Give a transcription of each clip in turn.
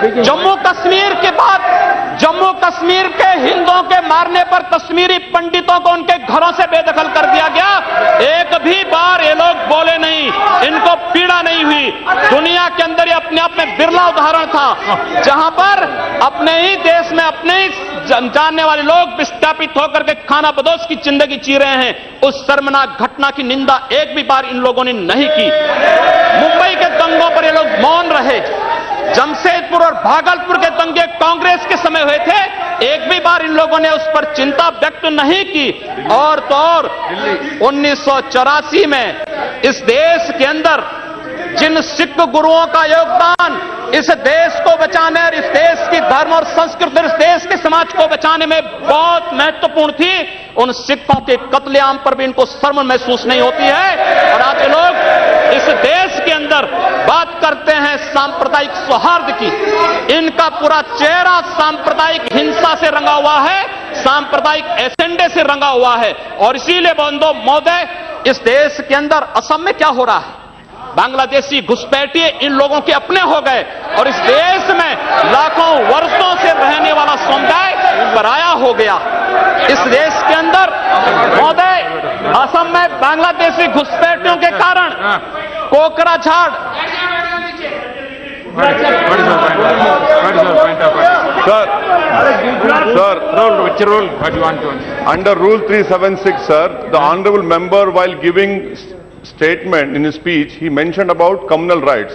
जम्मू कश्मीर के बाद जम्मू कश्मीर के हिंदुओं के मारने पर कश्मीरी पंडितों को उनके घरों से बेदखल कर दिया गया। एक भी बार ये लोग बोले नहीं, इनको पीड़ा नहीं हुई। दुनिया के अंदर ये अपने आप में बिरला उदाहरण था जहां पर अपने ही देश में अपने ही जानने वाले लोग विस्थापित होकर के खाना बदोश की जिंदगी जी रहे हैं। उस शर्मनाक घटना की निंदा एक भी बार इन लोगों ने नहीं की। मुंबई के दंगों पर ये लोग मौन रहे। जमशेदपुर और भागलपुर के दंगे कांग्रेस के समय हुए थे, एक भी बार इन लोगों ने उस पर चिंता व्यक्त नहीं की। और तो और 1984 में इस देश के अंदर जिन सिख गुरुओं का योगदान इस देश को बचाने और इस देश की धर्म और संस्कृति और इस देश के समाज को बचाने में बहुत महत्वपूर्ण थी, उन सिखों के कत्लेआम पर भी इनको शर्म महसूस नहीं होती है। और आज ये लोग इस देश के अंदर बात करते हैं सांप्रदायिक सौहार्द की। इनका पूरा चेहरा सांप्रदायिक हिंसा से रंगा हुआ है, सांप्रदायिक एजेंडे से रंगा हुआ है। और इसीलिए बंधु महोदय, इस देश के अंदर असम में क्या हो रहा है, बांग्लादेशी घुसपैठिए इन लोगों के अपने हो गए और इस देश में लाखों वर्षों से रहने वाला समुदाय पराया हो गया। इस देश के अंदर महोदय, असम में बांग्लादेशी घुसपैठियों के कारण Kokrajhar Under Rule 376, sir, the honourable member, while giving statement in his speech, he mentioned about communal rights.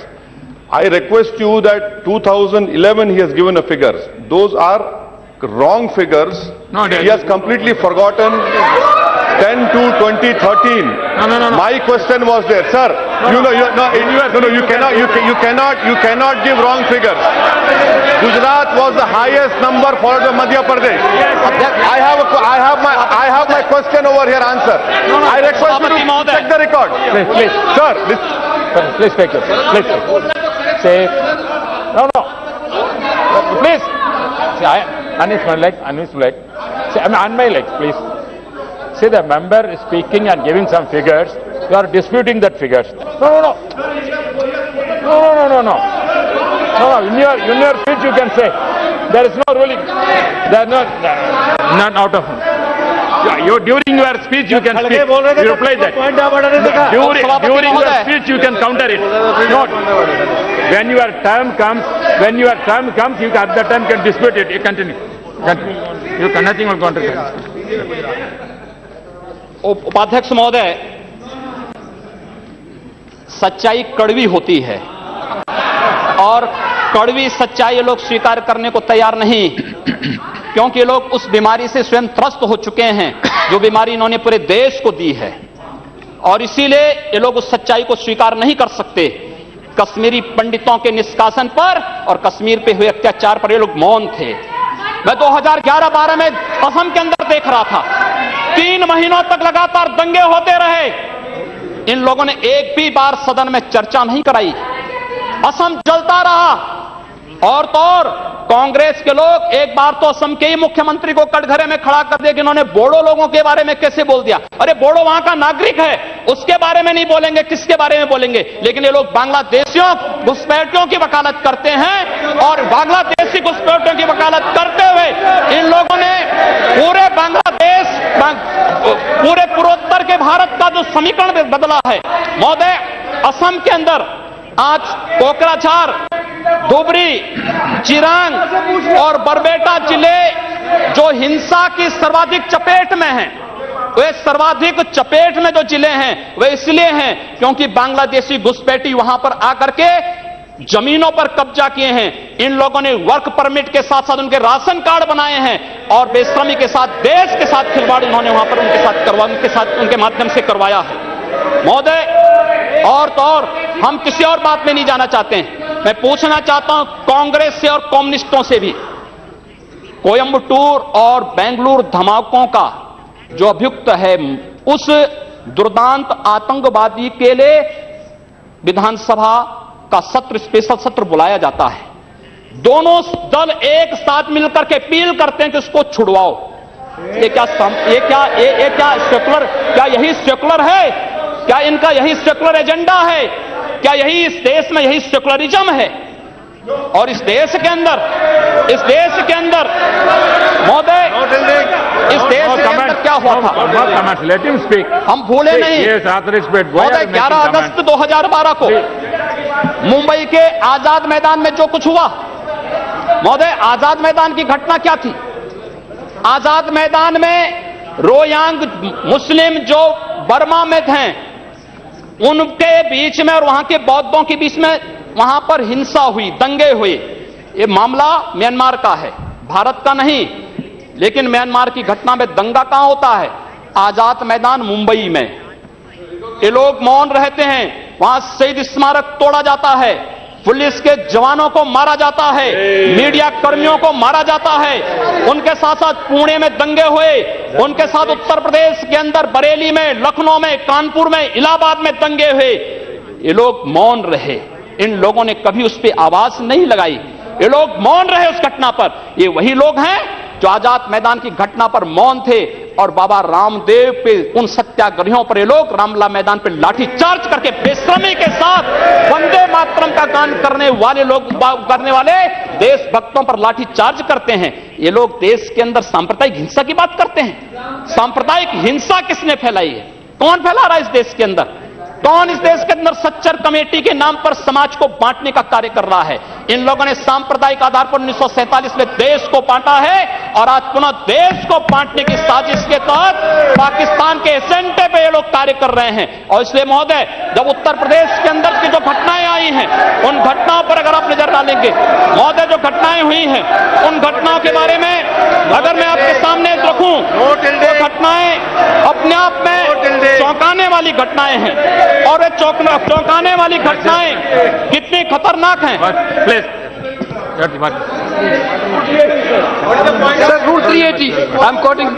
I request you that 2011 he has given a figures. Those are wrong figures. No, he has completely forgotten 10 to 2013. No. My question was there, sir. You cannot give wrong figures. Gujarat was the highest number followed by Madhya Pradesh. I have my question over here. Answer. I request you to check the record. Please. Sir, Please take it. Please. Say. No. Please. See, unmute my leg. See, on my leg, please. See, the member is speaking and giving some figures. You are disputing that figures. No. In your speech you can say there is no ruling. There is not out of. During your speech you can speak. You reply that. During your speech you can counter it. Not when your time comes. You at that time can dispute it. You continue. You can nothing will counter it. उपाध्यक्ष महोदय, सच्चाई कड़वी होती है और कड़वी सच्चाई ये लोग स्वीकार करने को तैयार नहीं, क्योंकि ये लोग उस बीमारी से स्वयं त्रस्त हो चुके हैं जो बीमारी इन्होंने पूरे देश को दी है और इसीलिए ये लोग उस सच्चाई को स्वीकार नहीं कर सकते। कश्मीरी पंडितों के निष्कासन पर और कश्मीर पे हुए अत्याचार पर ये लोग मौन थे। मैं 2011-12 में असम के अंदर देख रहा था, 3 महीनों तक लगातार दंगे होते रहे। इन लोगों ने एक भी बार सदन में चर्चा नहीं कराई। असम जलता रहा और तो और कांग्रेस के लोग एक बार तो असम के ही मुख्यमंत्री को कटघरे में खड़ा कर दिया कि इन्होंने बोडो लोगों के बारे में कैसे बोल दिया। अरे बोडो वहां का नागरिक है, उसके बारे में नहीं बोलेंगे, किसके बारे में बोलेंगे? लेकिन ये लोग बांग्लादेशियों घुसपैठियों की वकालत करते हैं और बांग्लादेशी घुसपैठियों की वकालत करते हुए इन लोगों ने पूरे बांग्लादेश, पूरे पूर्वोत्तर के भारत का जो समीकरण बदला है। महोदय, असम के अंदर आज कोकराझार, धुबरी, चिरांग और बरबेटा जिले जो हिंसा की सर्वाधिक चपेट में हैं, वे सर्वाधिक चपेट में जो जिले हैं वे इसलिए हैं क्योंकि बांग्लादेशी घुसपैठी वहां पर आकर के जमीनों पर कब्जा किए हैं। इन लोगों ने वर्क परमिट के साथ साथ उनके राशन कार्ड बनाए हैं और बेशर्मी के साथ देश के साथ खिलवाड़ उन्होंने वहां पर उनके माध्यम से करवाया है। महोदय, और तो और हम किसी और बात में नहीं जाना चाहते हैं। मैं पूछना चाहता हूं कांग्रेस से और कम्युनिस्टों से भी, कोयंबटूर और बेंगलुरु धमाकों का जो अभियुक्त है, उस दुर्दांत आतंकवादी के लिए विधानसभा का स्पेशल सत्र बुलाया जाता है। दोनों दल एक साथ मिलकर के अपील करते हैं कि उसको छुड़वाओ। ये क्या सेकुलर, क्या यही सेकुलर है? क्या इनका यही सेकुलर एजेंडा है? क्या यही इस देश में यही सेकुलरिज्म है? और इस देश के अंदर महोदय, इस देश के अंदर क्या हुआ था? Let him speak. हम भूले नहीं Yes, authorities, but why महोदय, are you 11 making August comments? 2012 को मुंबई के आजाद मैदान में जो कुछ हुआ, महोदय, आजाद मैदान की घटना क्या थी? आजाद मैदान में रोयांग मुस्लिम जो बर्मा में थे, उनके बीच में और वहां के बौद्धों के बीच में वहां पर हिंसा हुई, दंगे हुए। ये मामला म्यांमार का है, भारत का नहीं। लेकिन म्यांमार की घटना में दंगा कहां होता है? आजाद मैदान मुंबई में। ये लोग मौन रहते हैं, वहां शहीद स्मारक तोड़ा जाता है, पुलिस के जवानों को मारा जाता है, मीडिया कर्मियों को मारा जाता है। उनके साथ साथ पुणे में दंगे हुए, उनके साथ उत्तर प्रदेश के अंदर बरेली में, लखनऊ में, कानपुर में, इलाहाबाद में दंगे हुए। ये लोग मौन रहे, इन लोगों ने कभी उस पर आवाज नहीं लगाई। ये लोग मौन रहे उस घटना पर। ये वही लोग हैं जो आजाद मैदान की घटना पर मौन थे और बाबा रामदेव पे, उन सत्याग्रहियों पर ये लोग रामला मैदान पर लाठी चार्ज करके बेशर्मी के साथ वंदे मातरम का गान करने वाले देशभक्तों पर लाठी चार्ज करते हैं। ये लोग देश के अंदर सांप्रदायिक हिंसा की बात करते हैं। सांप्रदायिक हिंसा किसने फैलाई है? कौन फैला रहा है इस देश के अंदर? कौन इस देश के अंदर सच्चर कमेटी के नाम पर समाज को बांटने का कार्य कर रहा है? इन लोगों ने सांप्रदायिक आधार पर 1947 में देश को बांटा है और आज पुनः देश को बांटने की साजिश के तहत पाकिस्तान के एजेंडे पे ये लोग कार्य कर रहे हैं। और इसलिए महोदय, जब उत्तर प्रदेश के अंदर की जो घटनाएं आई हैं, उन घटनाओं पर अगर आप नजर डालेंगे महोदय, जो घटनाएं हुई हैं, उन घटनाओं के बारे में अगर मैं आपके सामने रखूं तो घटनाएं अपने आप में चौंकाने वाली घटनाएं हैं। और ये चौंकाने वाली घटनाएं कितनी खतरनाक हैं। Sir, Rule 380. I'm quoting.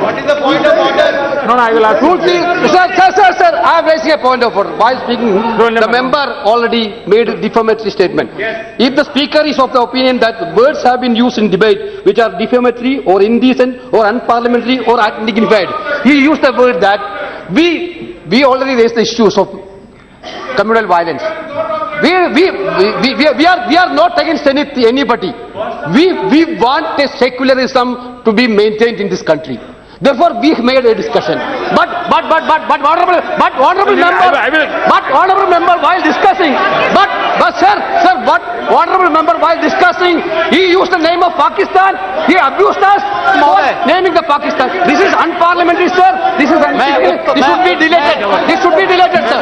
What is the point of order? No, I will ask. Rule 3. Sir. I am raising a point of order. While speaking, the member already made a defamatory statement. If the speaker is of the opinion that words have been used in debate which are defamatory or indecent or unparliamentary or undignified, he used the word that we already raised the issues of communal violence. We are not against anybody. We want a secularism to be maintained in this country. Therefore, we made a discussion. But honorable member, while discussing, honorable member, while discussing, he used the name of Pakistan. He abused us for naming the Pakistan. This is unparliamentary, sir. This is this should be deleted. This should be deleted, sir.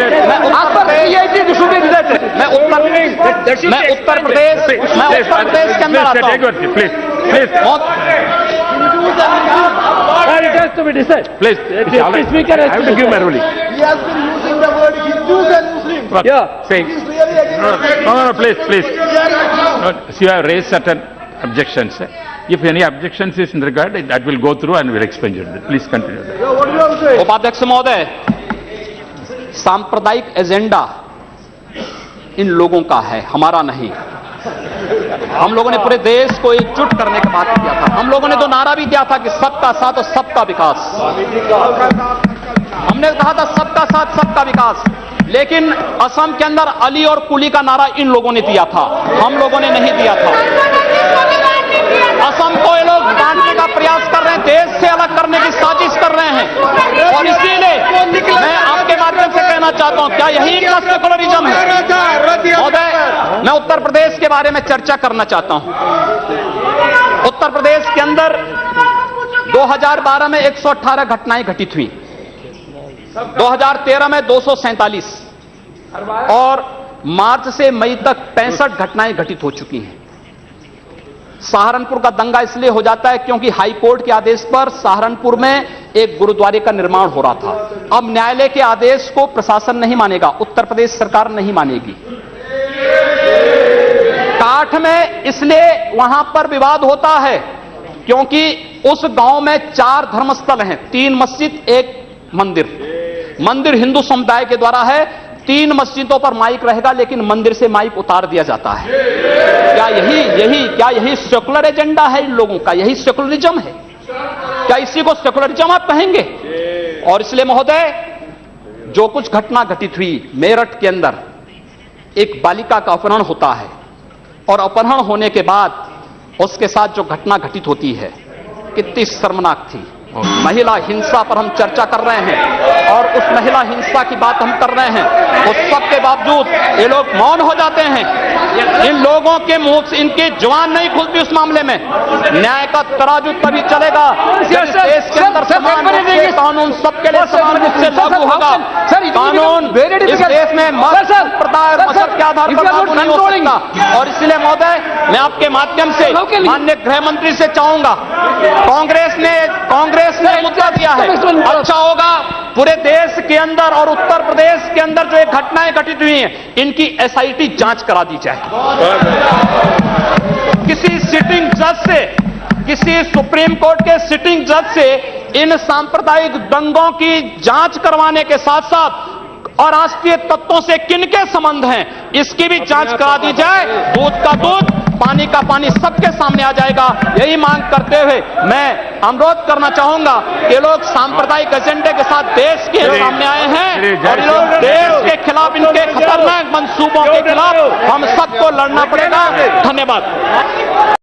As per CIT, this should be deleted. मैं उत्तर प्रदेश के अंदर आता हूं। It has to be decided. Please, speaker has to give my ruling. He has been using the word Hindus and Muslims. Yeah. Say. It is really against No, please. No, so you have raised certain objections. If any objections is in regard, that will go through and we'll explain it. Please continue. What do you have to say? उपाध्यक्ष महोदय, सांप्रदायिक agenda इन लोगों का है, हमारा नहीं। हम लोगों ने पूरे देश को एकजुट करने का बात किया था। हम लोगों ने तो नारा भी दिया था कि सबका साथ और सबका विकास। हमने कहा था सबका साथ सबका विकास। लेकिन असम के अंदर अली और कुली का नारा इन लोगों ने दिया था, हम लोगों ने नहीं दिया था। असम को ये लोग बांटने का प्रयास कर रहे हैं, देश से अलग करने की साजिश कर रहे हैं। और इसीलिए मैं आपके माध्यम से कहना चाहता हूं, क्या यही इनका सेकुलरिज्म है? महोदय, मैं उत्तर प्रदेश के बारे में चर्चा करना चाहता हूं। उत्तर प्रदेश के अंदर 2012 में 118 घटनाएं घटित हुई, 2013 में 247 और मार्च से मई तक 65 घटनाएं घटित हो चुकी हैं। सहारनपुर का दंगा इसलिए हो जाता है क्योंकि हाई कोर्ट के आदेश पर सहारनपुर में एक गुरुद्वारे का निर्माण हो रहा था। अब न्यायालय के आदेश को प्रशासन नहीं मानेगा, उत्तर प्रदेश सरकार नहीं मानेगी। काठ में इसलिए वहां पर विवाद होता है क्योंकि उस गांव में 4 धर्मस्थल हैं, 3 मस्जिद, 1 मंदिर। मंदिर हिंदू समुदाय के द्वारा है, 3 मस्जिदों पर माइक रहेगा लेकिन मंदिर से माइक उतार दिया जाता है। क्या यही सेकुलर एजेंडा है इन लोगों का? यही सेकुलरिज्म है? क्या इसी को सेकुलरिज्म आप कहेंगे? और इसलिए महोदय, जो कुछ घटना घटित हुई मेरठ के अंदर, एक बालिका का अपहरण होता है और अपहरण होने के बाद उसके साथ जो घटना घटित होती है कितनी शर्मनाक थी। महिला हिंसा पर हम चर्चा कर रहे हैं और उस महिला हिंसा की बात हम कर रहे हैं, उस सब के बावजूद ये लोग मौन हो जाते हैं। इन लोगों के मुंह से इनकी जुबान नहीं खुलती उस मामले में। न्याय का तराजू तभी चलेगा जब इस देश के अंदर समान रूप से कानून सबके लिए समान रूप से लागू होगा। कानून इस देश में मत संप्रदाय और मजहब के आधार पर लागू नहीं हो सकता। और इसलिए महोदय, मैं आपके माध्यम से माननीय गृह मंत्री से चाहूंगा, कांग्रेस ने मुद्दा दिया है, अच्छा होगा पूरे देश के अंदर और उत्तर प्रदेश के अंदर जो एक घटनाएं घटित हुई हैं इनकी एसआईटी जांच करा दी जाए। किसी सिटिंग जज से, किसी सुप्रीम कोर्ट के सिटिंग जज से इन सांप्रदायिक दंगों की जांच करवाने के साथ साथ और राष्ट्रीय तत्वों से किनके संबंध हैं इसकी भी जांच करा दी जाए। दूध का दूध, पानी का पानी सबके सामने आ जाएगा। यही मांग करते हुए मैं अनुरोध करना चाहूंगा कि लोग सांप्रदायिक एजेंडे के साथ देश के सामने आए हैं और लोग देश के खिलाफ, इनके खतरनाक मंसूबों के खिलाफ हम सबको लड़ना पड़ेगा। धन्यवाद।